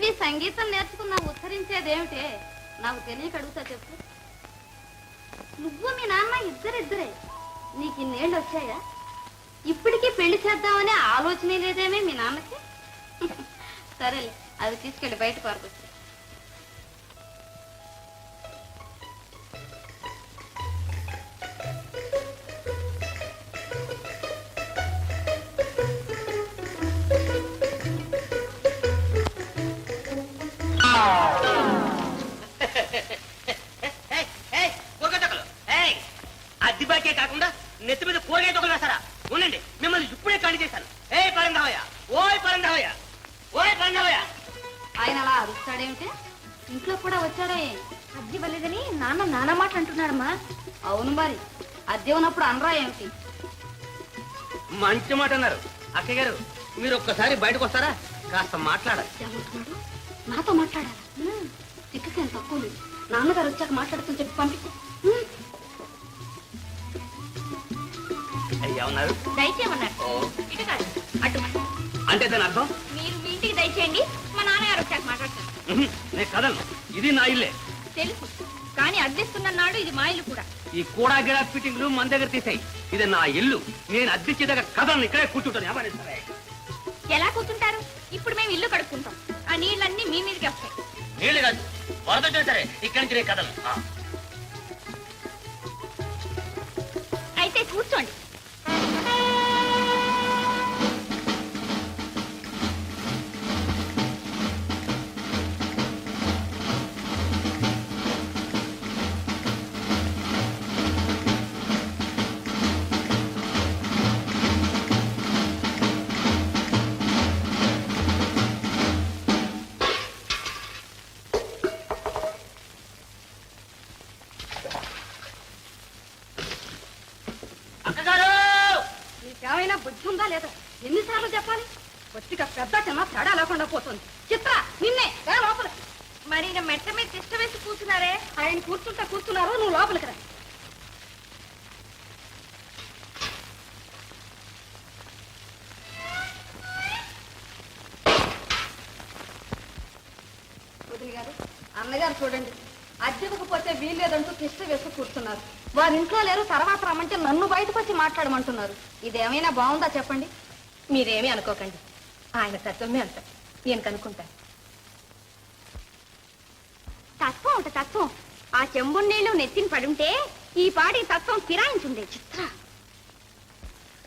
మీ సంగీతం నేర్చుకున్నా ఉత్తరించేదేమిటే? నాకు తెలియక అడుగుతా చెప్పు. నువ్వు మీ నాన్న ఇద్దరిద్దరే, నీకు ఇన్నేళ్ళు వచ్చాయా? ఇప్పటికీ పెళ్లి చేద్దామనే ఆలోచనే లేదేమే మీ నాన్నకి? సరేలే, అది తీసుకెళ్ళి బయట పారుకొచ్చు. అద్దిబాకే కాకుండా నెత్తి మీద కూరగాయ తొక్కలు వేస్తారా? ఉండండి, మిమ్మల్ని ఇప్పుడే ఖాళీ చేశాను. ఏ పరంధావయ్య, ఓయ్ పరంధావయ్య, ఓయ్ పరంధావయ్య. ఆయన అలా అరుస్తాడేమిటి? ఇంట్లో కూడా వచ్చాడే. అద్దె ఇవ్వలేదని నాన్న మాట అంటున్నాడమ్మా. అవును మరి, అద్దె ఉన్నప్పుడు అనరా ఏమిటి? మంచి మాట అన్నారు. అక్కయ్య గారు, మీరు ఒక్కసారి బయటకు వస్తారా? కాస్త మాట్లాడాలి. నాతో మాట్లాడాలి. దిక్కుకేం తక్కువ లేదు. నాన్నగారు వచ్చాక మాట్లాడుతూ చెప్పి పంపించు. ఏమన్నారు? దయచేయమన్నారు. ఇటు కాదు, అటు. అంటే దాని అర్థం? మీరు మీ ఇంటికి దయచేయండి, మా నాన్నగారు వచ్చాక మాట్లాడతాను. నేను కదలను, ఇది నా ఇల్లే. తెలుసు, కానీ అద్దెస్తున్న నాడు ఇది మా ఇల్లు కూడా. ఈ కూడా గిడా ఫిట్టింగ్లు మన దగ్గర తీసాయి. ఇది నా ఇల్లు, నేను అద్దెచ్చే దగ్గర కదలను, ఇక్కడే కూర్చుంటాను. ఏమనిస్తారే? ఎలా కూర్చుంటారు? ఇప్పుడు మేము ఇల్లు కడుక్కుంటాం, ఆ నీళ్ళన్నీ మీ మీదకి వస్తాయి. నీళ్ళు కాదు, వరద వచ్చినా సరే ఇక్కడి నుంచి నేను కదలను. అయితే కూర్చోండి. నీకేమైనా బుద్ధి ఉందా లేదా? ఎన్నిసార్లు చెప్పాలి? వచ్చిగా పెద్ద చిన్న తేడా లేకుండా పోతుంది. చిత్ర, నిన్నే లోపల. మరి మెట్ట మీద తిష్ట వేసి కూర్చున్నారే? ఆయన కూర్చున్నారు, నువ్వు లోపలికి రా. వదిలి గారు, అన్నగారు చూడండి, అద్దెకపోతే వీల్లేదంటూ తిష్ట వేసి కూర్చున్నారు. వారి ఇంట్లో లేరు, తర్వాత రమ్మంటే నన్ను బయటకు వచ్చి మాట్లాడమంటున్నారు. ఇదేమైనా బాగుందా చెప్పండి? మీరేమీ అనుకోకండి, ఆయన తత్వమే అంత. నేను కనుక్కుంటాను. తత్వం ఒకటి తత్వం. ఆ చెంబు నీళ్లు నెత్తిని పడుంటే ఈ పాటి తత్వం ఫిరాయించుండే. చిత్ర,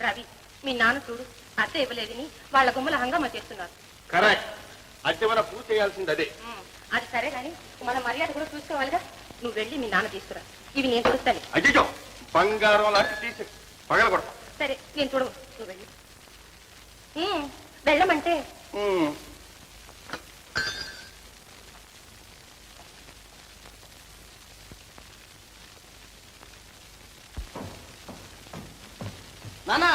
రవి, మీ నాన్న చూడు, అద్దె ఇవ్వలేదని వాళ్ళ గుమ్మల హంగామా చేస్తున్నారు. కరెక్ట్, అద్దె మన పూర్తి చేయాల్సింది అదే. అది సరే కానీ మన మర్యాద కూడా చూసుకోవాలిగా. నువ్వు వెళ్ళి మీ నాన్న తీసుకురా, ఇవి నేను చూస్తాను. అయ్యో, బంగారం లాంటి తీసి పగల కొడతా. సరే, నేను చూడవు, నువ్వు వెళ్ళి. వెళ్ళమంటే నానా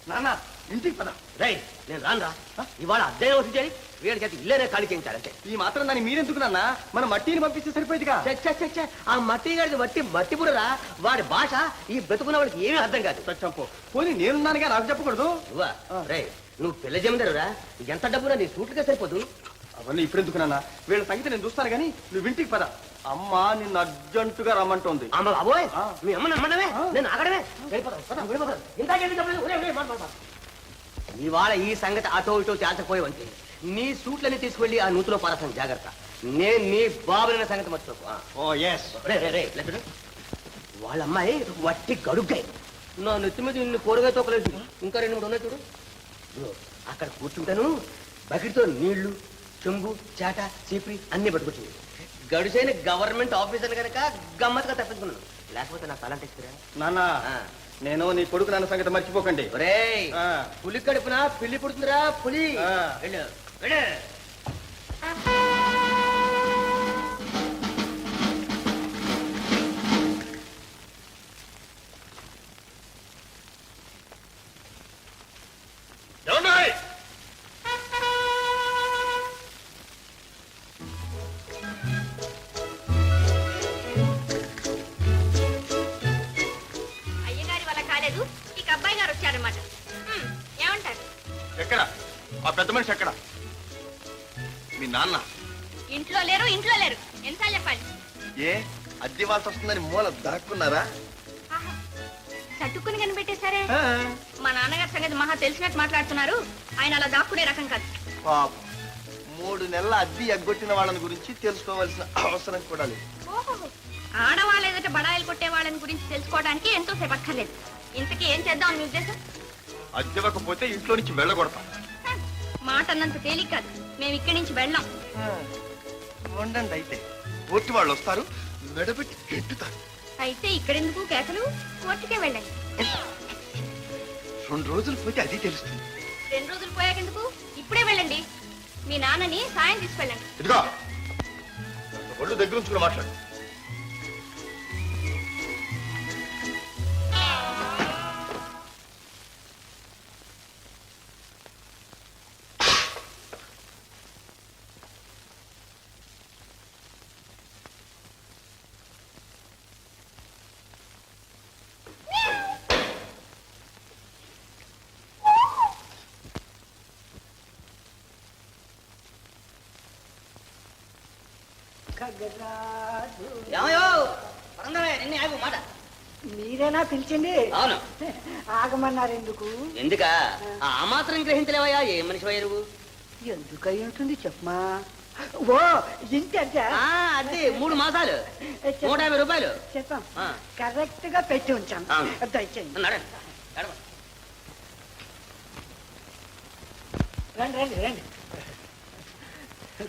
నాన్న, ఇంటికి పద. రై, నేను రాను రా. ఇవాళ అద్దె వసూలు చేయి, వీడి చేతి ఇల్లేనే ఖాళీ చేయించాలంటే. ఈ మాత్రం దాన్ని మీరెందుకు నాన్న? మన మట్టిని పంపిస్తే సరిపోయేదిగా. ఆ మట్టి గాడిది మట్టి పురరా. వాడి భాష ఈ బ్రతుకున్న వాడికి ఏమీ అర్థం కాదు. చంపో, పోనీ నేనున్నానుగా, నాకు చెప్పకూడదు. రై, నువ్వు పిల్ల జమీదారురా, ఎంత డబ్బునా నీ సూట్లుగా సరిపోదు. అవన్నీ ఇప్పుడెందుకు నాన్న? వీళ్ళ సంగతి నేను చూస్తాను గానీ నువ్వు ఇంటికి పద. అమ్మ నిన్ను అర్జెంటుగా రమ్మంటోంది. అమ్మ బాబోయ్, మీ అమ్మ నమ్మడమే, నేను ఆగడమే. ఇవాళ ఈ సంగతి అటో ఇటో చేర్చకపోయేవంటే నీ సూట్లని తీసుకెళ్లి ఆ నూతులో పారసాను. జాగ్రత్త, నేను నీ బాబులైన సంగతి మర్చిపోకు. వాళ్ళ అమ్మాయి వట్టి గడుగ్గాయి. నా నెత్తి మీద ఇన్ని కూరగాయ తోకలేదు, ఇంకా 2-3 ఉన్నాయి చూడు. అక్కడ కూర్చుంటాను, బకెట్తో నీళ్లు, చెంబు, చాట, చీపురి అన్ని పట్టుకొచ్చింది. గడుసైన గవర్నమెంట్ ఆఫీసర్ కనుక గమ్మత్తుగా తప్పించుకున్నాను, లేకపోతే నా తలంటే ఇస్తురా. నాన్న, నేను నీ కొడుకు నాన్న సంగతి మర్చిపోకండి. పులి కడుపున పిల్లి పుడుతుందిరా, పులి. అయ్యగారి వల్ల కాలేదు, ఇక అబ్బాయి గారు వచ్చారన్నమాట. ఏమంటారు? పెద్ద మనిషి ఎక్కడ? మీ నాన్న ఇంట్లో లేరు ఎంతసార్లు చెప్పాలి? ఏ అద్దె వాల్సి వస్తుందని మూల దాక్కున్నారా? ఆహా, చట్టుకుని కనిపెట్టేశారే. మా నాన్నగారి సంగతి మహా తెలిసినట్టు మాట్లాడుతున్నారు. ఆయన అలా దాక్కునే రకం కాదు. పాపం 3 నెలల అద్దె ఎగ్గొట్టిన వాళ్ళని గురించి తెలుసుకోవాల్సిన అవసరం కూడా లేదు. ఓహో, ఆడవాళ్ళ ఎదుట బడాయిలు కొట్టే వాళ్ళని గురించి తెలుసుకోవడానికి ఎంతో సేపు అక్కర్లేదు. ఇంతకీ ఏం చేద్దాం మీ ఉద్దేశం? అద్దెవ్వకపోతే ఇంట్లో నుంచి వెళ్ళగొడతాం. హ, మాట అన్నంత తేలిక కాదు. మేము ఇక్కడి నుంచి వెళ్ళాం. ఉండండి, అయితే కోర్టు వాళ్ళు వస్తారు, మెడబెట్టి ఎట్టుతారు. అయితే ఇక్కడెందుకు కేకలు? కోర్టుకే వెళ్ళండి. 2 రోజులు పోతే అది తెలుస్తుంది. 2 రోజులు పోయాకెందుకు? ఇప్పుడే వెళ్ళండి. మీ నాన్నని సాయం తీసుకెళ్ళండి. ఇదిగో ఒళ్ళు దగ్గర ఉంచుకుని మాట్లాడు. మాట మీరేనా పిలిచింది? అవును. ఆగమన్నారు ఎందుకు? ఎందుకా ఆ మాత్రం గ్రహించలేవయ్యా? ఏ మనిషి నువ్వు? ఎందుకు అయి ఉంటుంది చెప్పమా. ఓ ఇంటి అద్దె అదే 3 మాసాలు 150 రూపాయలు చెప్పాం. ఆ. కరెక్ట్ గా పెట్టి ఉంచాను. అవును. దయచేయండి. నడండి, నడవ. రండి రండి రండి,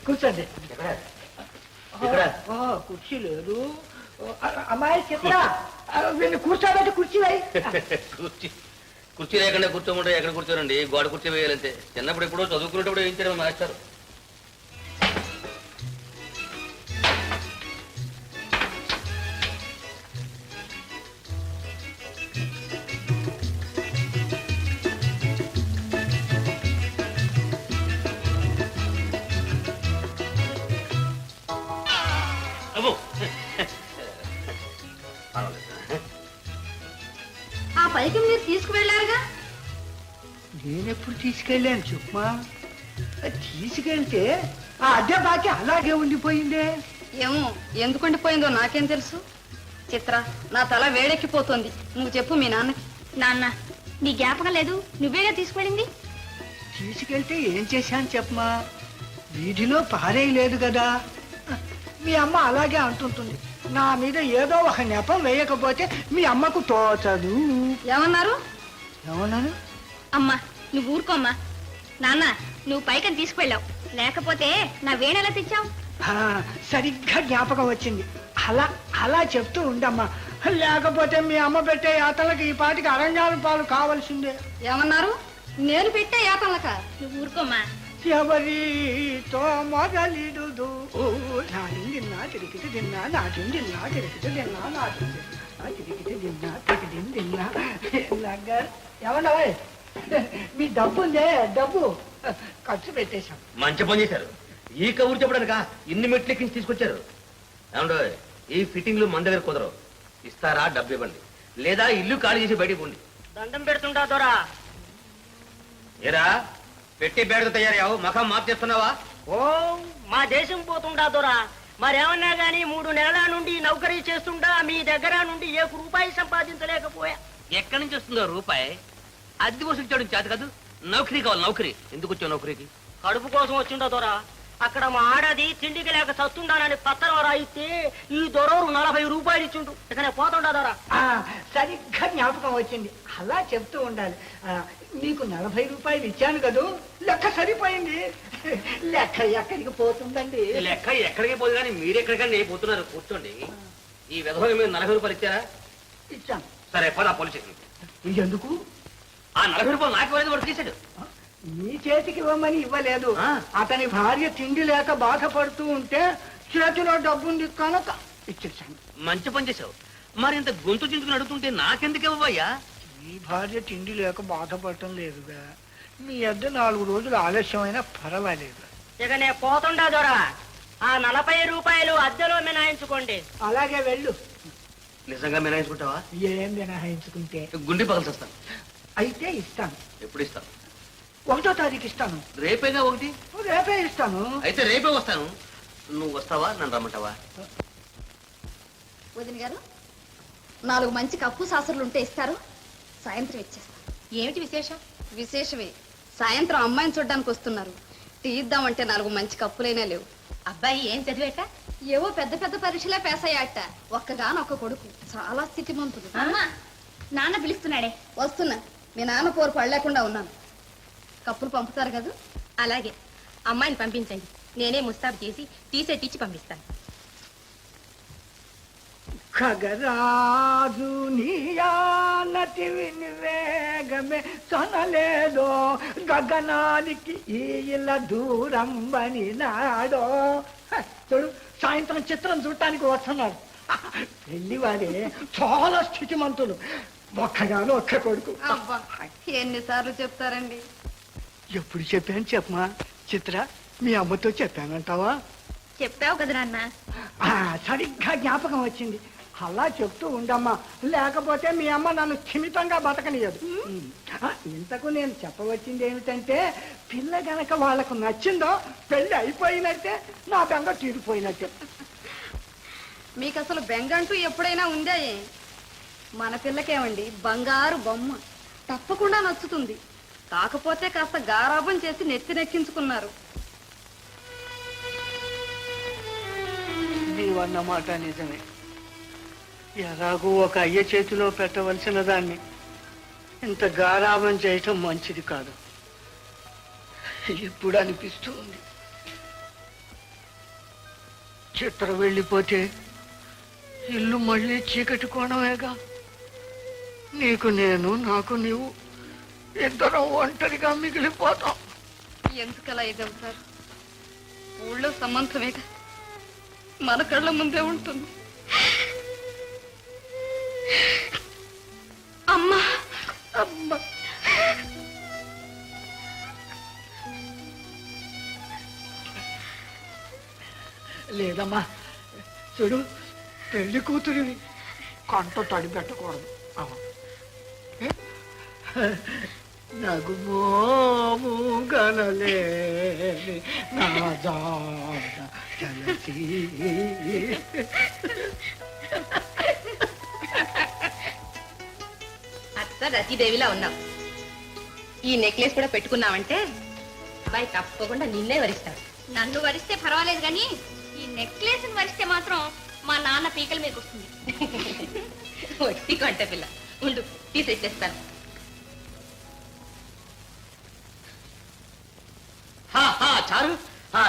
కూర్చోండి. ఇక్కడ? ఓ, కుర్చీ లేదు. అమ్మాయి చిత్ర, వీళ్ళు కూర్చోబెట్టి కుర్చీ వేయి. కుర్చీ లేకుండా కూర్చోమంటే ఎక్కడ కూర్చోరండి? గోడ కుర్చీ వేయాలంతే. చిన్నప్పుడు ఎప్పుడో చదువుకునేటప్పుడు వేయించారు మాస్టర్. ఆ పైకి మీరు తీసుకువెళ్ళారుగా. నేనెప్పుడు తీసుకెళ్ళాను చెప్పమా. తీసుకెళ్తే ఆ అద్దె బాకి అలాగే ఉండిపోయిందే. ఏమో ఎందుకు ఉండిపోయిందో నాకేం తెలుసు. చిత్ర, నా తల వేడెక్కిపోతుంది. నువ్వు చెప్పు మీ నాన్నకి. నాన్న, నీ జ్ఞాపకం లేదు? నువ్వేగా తీసుకెళ్ళింది. తీసుకెళ్తే ఏం చేశాను చెప్పమా. వీధిలో పారేయలేదు కదా. మీ అమ్మ అలాగే అంటుంటుంది. నా మీద ఏదో ఒక నెపం వేయకపోతే మీ అమ్మకు తోచదు. ఏమన్నారు? ఏమన్నాను? అమ్మా, నువ్వు ఊరుకోమ్మా. నాన్న, నువ్వు పైకని తీసుకువెళ్ళావు, లేకపోతే నా వేణెలా తెచ్చావు? ఆ, సరిగ్గా జ్ఞాపకం వచ్చింది. అలా అలా చెప్తూ ఉండమ్మా. లేకపోతే మీ అమ్మ పెట్టే యాతలకు ఈ పాటికి అరణ్యాల పాలు కావలసిందే. ఏమన్నారు? నేను పెట్టే యాతలక? నువ్వు ఊరుకోమ్మా. ఎవరితో మొదలిడు నాటింది నా తిరిగితే తిన్నా, నాటింది నా తిరిగితే తిన్నా, నాటింది నా తిరిగితే తిన్నా, తిరిగి తిన్నా. ఏమన్నా మీ డబ్బు ఉందే, డబ్బు ఖర్చు పెట్టేశాం. మంచి పని చేశారు. ఈ కబురు చెప్పడానికా ఇన్ని మెట్లెక్కించి తీసుకొచ్చారు? ఏమండో, ఈ ఫిట్టింగ్లు మన దగ్గర కుదరవు. ఇస్తారా? డబ్బు ఇవ్వండి, లేదా ఇల్లు ఖాళీ చేసి బయటికి పోండి. దండం పెడుతుంటా దొరా. ఏరా, పెట్టి బేడతో తయారయ్యావు, మఖం మార్చేస్తున్నావా? ఓ, మా దేశం పోతుండా దొరా. మరేమన్నా గాని 3 నెలల నుండి నౌకరీ చేస్తుంటా మీ దగ్గర నుండి 1 రూపాయి సంపాదించలేకపోయా. ఎక్కడి నుంచి వస్తుందో రూపాయి? అద్దె వసూలు చేయడం చేత కాదు. నౌకరీ కావాలి, నౌకరీ. ఎందుకు వచ్చావు నౌకరీకి? కడుపు కోసం వచ్చిండా దొరా. అక్కడ మా ఆడది తిండికి లేక చస్తుండానని పత్రం రాయిస్తే ఈ దొరవరు 40 రూపాయలు ఇచ్చిండు. ఇకనే పోతుండా దొరా. సరిగ్గా జ్ఞాపకం వచ్చింది. అలా చెప్తూ ఉండాలి. నీకు 40 రూపాయలు ఇచ్చాను కదూ, లెక్క సరిపోయింది. లెక్క ఎక్కడికి పోతుందండి? లెక్క ఎక్కడికి పోదు కానీ మీరెక్కడికన్నా పోతున్నారు. కూర్చోండి. ఈ విధవ మీరు 40 రూపాయలు ఇచ్చారా? ఇచ్చాను. సరే, పద పోలీస్ స్టేషన్. ఎందుకు? ఆ 40 రూపాయలు నాకు ఇవ్వలేదు, వాడు తీశాడు. నీ చేతికి ఇవ్వమని ఇవ్వలేదు. అతని భార్య తిండి లేక బాధపడుతూ ఉంటే చేతిలో డబ్బుంది కనుక ఇచ్చేసాను. మంచి పని చేసావు. మరి ఇంత గొంతు చించుకుని అడుగుతుంటే నాకెందుకు ఇవ్వయ్యా? ఈ భార్య తిండి లేక బాధపడటం లేదుగా. మీ అద్దె 4 రోజులు ఆలస్యమైనా పర్వాలేదు. ఇక నేను పోతుండా దొరా. ఆ 40 రూపాయలు అద్దెలో మినహాయించుకోండి. అలాగే వెళ్ళు. నిజంగా మినాయించుకుంటావా? ఏం మినహాయించుకుంటే? గుండె పగల్చేస్తాను. అయితే ఇస్తాను. ఎప్పుడు ఇస్తాను? 1వ తారీఖు ఇస్తాను. రేపేగా ఒకటి. రేపే ఇస్తాను. అయితే రేపే వస్తాను. నువ్వు వస్తావా, నన్ను రమ్మంటావా? వదిన గారు 4 మంచి కప్పు సాసర్లు ఉంటే ఇస్తారు, సాయంత్రం ఇచ్చేస్తాను. ఏమిటి విశేషం? విశేషమే, సాయంత్రం అమ్మాయిని చూడ్డానికి వస్తున్నారు. తీద్దామంటే 4 మంచి కప్పులైనా లేవు. అబ్బాయి ఏం చదివేట? ఏవో పెద్ద పెద్ద పరీక్షలే పేస్ అయ్యాట. ఒక్కగానొక్క కొడుకు, చాలా స్థితిమంతుడు. అమ్మా, నాన్న పిలుస్తున్నాడే. వస్తున్నా, మీ నాన్న పోరు పడలేకుండా ఉన్నాను. కప్పులు పంపుతారు కదా? అలాగే, అమ్మాయిని పంపించండి. నేనే ముస్తాబు చేసి తీసేటిచ్చి పంపిస్తాను. ఖగరాజు నీయానతి వినివేగమే తనలేదో గగనానికి ఈల దూరం బని నాడో. చూడు, సాయంత్రం చిత్రం చూడటానికి వస్తున్నారు. పెళ్లివాడే చాలా స్థితిమంతులు. ఒక్కగాను ఒక్క కొడుకు. అబ్బా, ఎన్నిసార్లు చెప్తారండి? ఎప్పుడు చెప్పాను చెప్పమా. చిత్ర, మీ అమ్మతో చెప్పానంటావా? చెప్పావు కదా నాన్న. సరిగ్గా జ్ఞాపకం వచ్చింది. అలా చెప్తూ ఉండమ్మా, లేకపోతే మీ అమ్మ నన్ను క్షిమితంగా బతకనియదు. ఇంతకు నేను చెప్పవచ్చింది ఏమిటంటే, పిల్ల గనక వాళ్లకు నచ్చిందో పెళ్లి అయిపోయినట్టే, నా బెంగ తీరిపోయినట్టే. మీకు అసలు బెంగంటూ ఎప్పుడైనా ఉందా? మన పిల్లకేమండి బంగారు బొమ్మ, తప్పకుండా నచ్చుతుంది. కాకపోతే కాస్త గారాబం చేసి నెత్తినెక్కించుకున్నారు. నీవన్నమాట నిజమే. ఎలాగూ ఒక అయ్య చేతిలో పెట్టవలసిన దాన్ని ఇంత గారాబం చేయటం మంచిది కాదు. ఇప్పుడు అనిపిస్తూ ఉంది, చిత్ర వెళ్ళిపోతే ఇల్లు మళ్ళీ చీకటి కోణమేగా. నీకు నేను, నాకు నీవు, ఇద్దరం ఒంటరిగా మిగిలిపోతాం. ఎందుకలా ఎగవుతారు? ఊళ్ళో సమంతమేగా, మన కళ్ళ ముందే ఉంటుంది. అమ్మా, అమ్మా, లేదమ్మా. చూడు, పెళ్లి కూతురిని కంట తడి పెట్టకూడదు. నాకు మోము గనలేని నా జాడ చలసి. అత్త రతీదేవిలా ఉన్నావు. ఈ నెక్లెస్ కూడా పెట్టుకున్నావంటే అబ్బాయి తప్పకుండా నిన్నే వరిస్తాడు. నన్ను వరిస్తే పర్వాలేదు, కానీ ఈ నెక్లెస్ వరిస్తే మాత్రం మా నాన్న పీకల మీదకి వస్తుంది. వచ్చి కొంట పిల్ల, ఉండు తీసేస్తాను. చారు,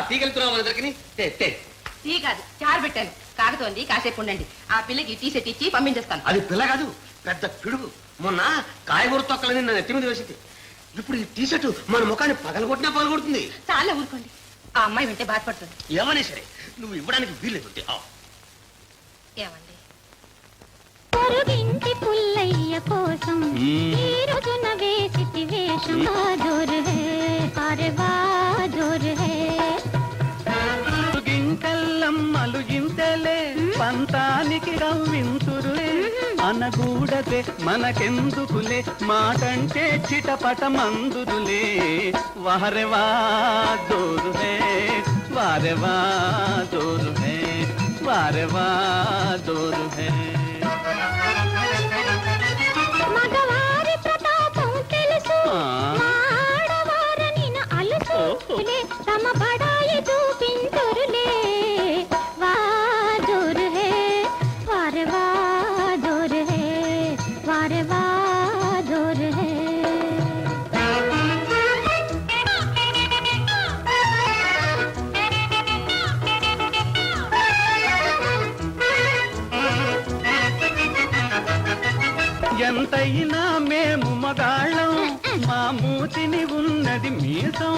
తీగలుతున్నావు మన దగ్గరికి. టీ కాదు, చారు పెట్టాను. కాగుతోంది, కాసేపు ఉండండి. ఆ పిల్లకి టీ సెట్ ఇచ్చి పంపించేస్తాను. అది పిల్ల కాదు, పెద్ద పిడుగు. మొన్న కాయగూర తొక్కలని నన్ను ఎత్తి మీద వేసింది. ఇప్పుడు ఈ టీషర్టు మన ముఖాన్ని పగలగొట్టినా పగలగొడుతుంది. చాలా ఊరుకోండి, ఆ అమ్మాయి వింటే బాధపడుతుంది. ఏమనే సరే, నువ్వు ఇవ్వడానికి వీల్లేదు. ఏమండి, పొరుగింటి పుల్లయ్య కోసం ఈ రోజున వేసితి వేషం జోరు హే, అరే వా జోరు హే. గింటల్లమ్మలు గింతలే పంతానికి రవ్వింతురులే, అనగూడదే మనకెందుకులే, మాటంటే చిటపట మందురులే. వారెవా జోరు హే, వారెవా జోరు హే, వారెవా జోరు హే. మగవారి ప్రతాపం తెలుసు, ఆడవారని అలుసు, తమ బడాయి చూపింతురులే. వా జోరు హే, వారే వా జోరు హే, వారే వా జోరు హే. ఎంతైనా మేము మగాళ్ళం, మా మూతిని ఉన్నది మీసం.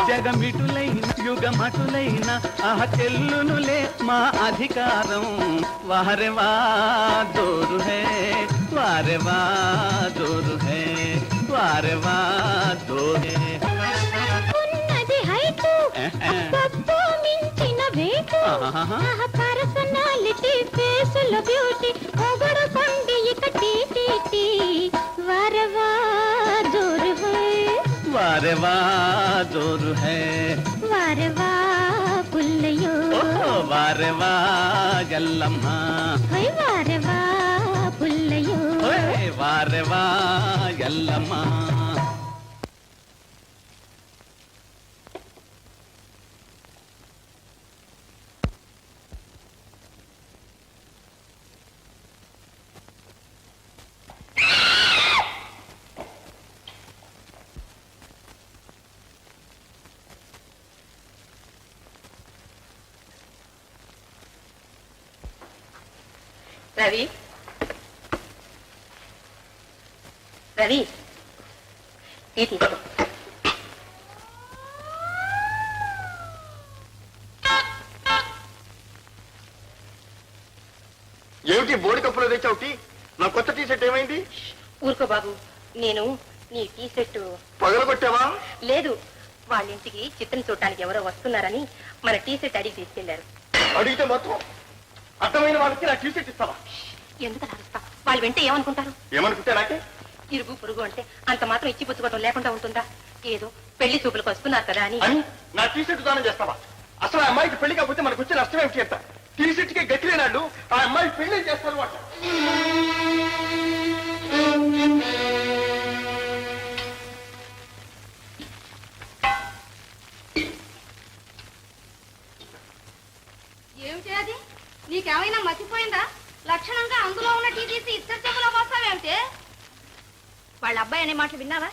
జగమిటులైన యుగమటులైన చెల్లునులే మా అధికారం. వారెవా జోరు హే, వారెవా జోరు హే, వారెవా జోరు హే. ఉన్నది హైటు, అబ్బబ్బో మించిన వేటు, పర్సనాలిటీ, ఫేసుల బ్యూటీ, పొగడు కొండి ఇక టీ టీ టీ. వారవా జోరు హే, వారే వా జోరు హై వారవా పుల్లయ్యో వారే వా ఎల్లమ్మ హై వారవా పుల్లయ్యో వారే వా ఎల్లమ్మ. రవి రవి టీ తీసుకో. ఏమిటి బోడి కప్పులో తెచ్చావు టీ? నా కొత్త టీ షర్ట్ ఏమైంది? ఊరుకో బాబు, నేను నీ టీ షర్టు పగలగొట్టావా? లేదు, వాళ్ళ ఇంటికి చిత్రం చూడటానికి ఎవరో వస్తున్నారని మన టీ షర్ట్ అడిగి తీసుకెళ్లారు. అడిగితే మాత్రం అర్థమైన వాళ్ళకి నా టీ షర్ట్ ఇస్తావా? ఎందుకు అరుస్తా? వాళ్ళు వింటే ఏమనుకుంటారు? ఏమనుకుంటే నాకే ఇరుగు పురుగు అంటే అంత మాత్రం ఇచ్చి పుచ్చుకోవటం లేకుండా ఉంటుందా? ఏదో పెళ్లి చూపులకు వస్తున్నారు కదా అని. అని నా టీ షర్ట్ దానం చేస్తావా? అసలు ఆ అమ్మాయికి పెళ్లి కాకపోతే మనకు వచ్చే నష్టం ఏమిటి చెప్తా? టీ షర్ట్ కి గతి లేనాడు ఆ అమ్మాయి పెళ్లి చేస్తారు వాట. ఏమిటి అది? నీకేమైనా మర్చిపోయిందా? లక్షణంగా అందులో ఉన్న టీ తీసి ఇద్దరు చెప్పులో పోస్తావేమిటి? వాళ్ళ అబ్బాయి అనే మాటలు విన్నావా?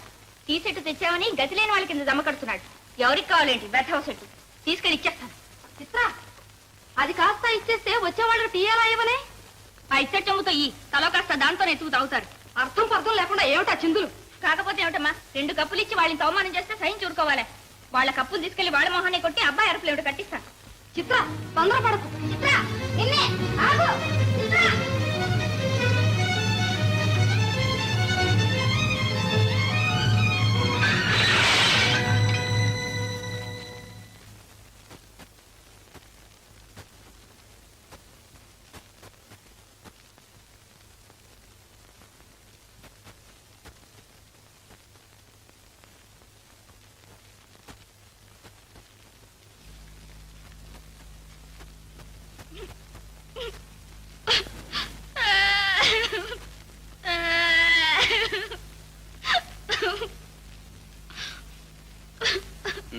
టీ సెట్ తెచ్చావని గతి లేని వాళ్ళ కింద జమ కడుతున్నాడు. ఎవరికి కావాలేంటి బెడ్ హౌస్ సెట్ తీసుకెళ్ళి ఇచ్చేస్తాను. చిత్ర, అది కాస్త ఇచ్చేస్తే వచ్చేవాళ్ళకి టీ ఎలా ఇవ్వనే? ఆ ఇచ్చే చెంబుతో ఈ తలో కాస్త దాంతోనే ఎత్తుకు తాగుతారు. అర్థం పర్థం లేకుండా ఏమిటా చిందులు? కాకపోతే ఏమిటమ్మా, 2 కప్పులు ఇచ్చి వాళ్ళని అవమానం చేస్తే సైన్ చూడుకోవాలి. వాళ్ళ కప్పులు తీసుకెళ్లి వాళ్ళ మొహాన్ని కొట్టి అబ్బాయి అరుపులు ఏమిటో కట్టిస్తాను. చిత్ర, తొందరపడకు. చిత్ర, నిన్నే ఆగు. చిత్ర,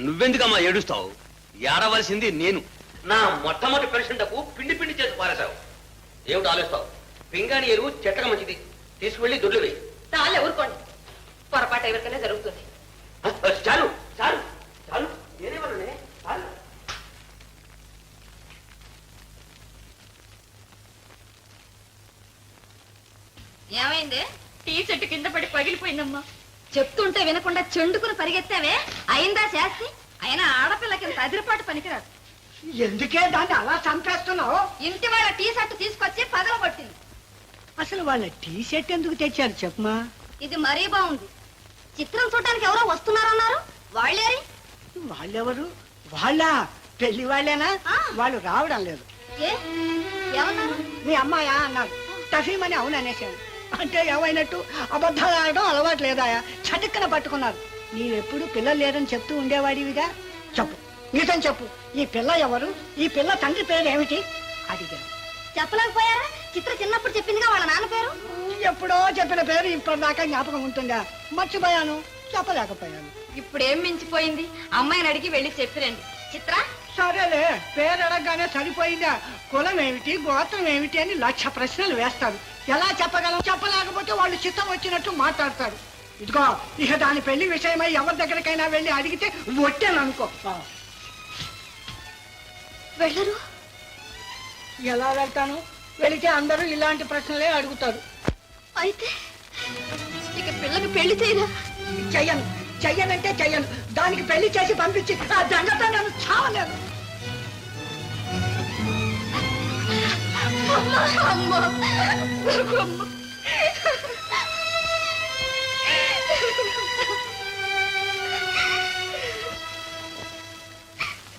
నువ్వెందుకమ్మా ఏడుస్తావు? ఏడవలసింది నేను. నా మొట్టమొదటి పెన్షన్కు పిండి పిండి చేసి పారేశావు. ఏమిటి ఆలోచిస్తావు? పింగాణి ఎరువు చెట్టక మంచిది, తీసుకువెళ్ళి దొడ్లు వేయి. చాలే ఊరుకోండి, పొరపాటు ఎవరికైనా జరుగుతుంది. చాలు చాలు చాలు, నేనేమన్నానే? చాలు. ఏమైంది? టీ చెట్టు కింద పడి పగిలిపోయిందమ్మా. చెప్తుంటే వినకుండా చెండుకుని పరిగెత్తావే, అయిందా చేసి? అయినా ఆడపిల్లకి అదిరిపాటు పనికిరాదు. ఎందుకే దాన్ని అలా చంపేస్తున్నావు? ఇంటి వాళ్ళ టీ షర్ట్ తీసుకొచ్చి పగలగొట్టింది. అసలు వాళ్ళ టీ షర్ట్ ఎందుకు తెచ్చారు చెప్పమా? ఇది మరీ బాగుంది. చిత్రం చూడటానికి ఎవరో వస్తున్నారన్నారు, వాళ్ళేరి? వాళ్ళెవరు? వాళ్ళ పెళ్లి వాళ్ళేనా? ఆ. వాళ్ళు రావడం లేదు. ఏ ఏమన్నారు? మీ అమ్మాయా అన్నారు. టఫీమని అవును అనేసాను. అంటే ఏమైనట్టు? అబద్ధాలు ఆడడం అలవాటు లేదాయా? చటుక్కన పట్టుకున్నారు. నీవెప్పుడు పిల్లలు లేరని చెప్తూ ఉండేవాడివిగా. చెప్పు, నిజం చెప్పు. ఈ పిల్ల ఎవరు? ఈ పిల్ల తండ్రి పేరు ఏమిటి? అడిగాను. చెప్పలేకపోయారా? చిత్ర చిన్నప్పుడు చెప్పిందిగా వాళ్ళ నాన్న పేరు. ఎప్పుడో చెప్పిన పేరు ఇప్పటిదాకా జ్ఞాపకం ఉంటుందా? మర్చిపోయాను, చెప్పలేకపోయాను. ఇప్పుడు ఏం మించిపోయింది? అమ్మాయిని అడిగి వెళ్ళి చెప్పిరండి. చిత్ర, సరేలే, పేరు అడగగానే సరిపోయిందా? కులం ఏమిటి, గోత్రం ఏమిటి అని 1,00,000 ప్రశ్నలు వేస్తారు. ఎలా చెప్పగలం? చెప్పలేకపోతే వాళ్ళు చిత్తం వచ్చినట్టు మాట్లాడతారు. ఇదిగో, ఇక దాని పెళ్లి విషయమై ఎవరి దగ్గరికైనా వెళ్ళి అడిగితే ఒట్టాను అనుకో. వెళ్ళరు? ఎలా వెళ్తాను? వెళితే అందరూ ఇలాంటి ప్రశ్నలే అడుగుతారు. అయితే ఇక పిల్లకి పెళ్లి చేయరా? చెయ్యను, చెయ్యనంటే చెయ్యను. దానికి పెళ్లి చేసి పంపించి ఆ దండతో నన్ను చావలేదు. అమ్మా, అమ్మా, అమ్మా.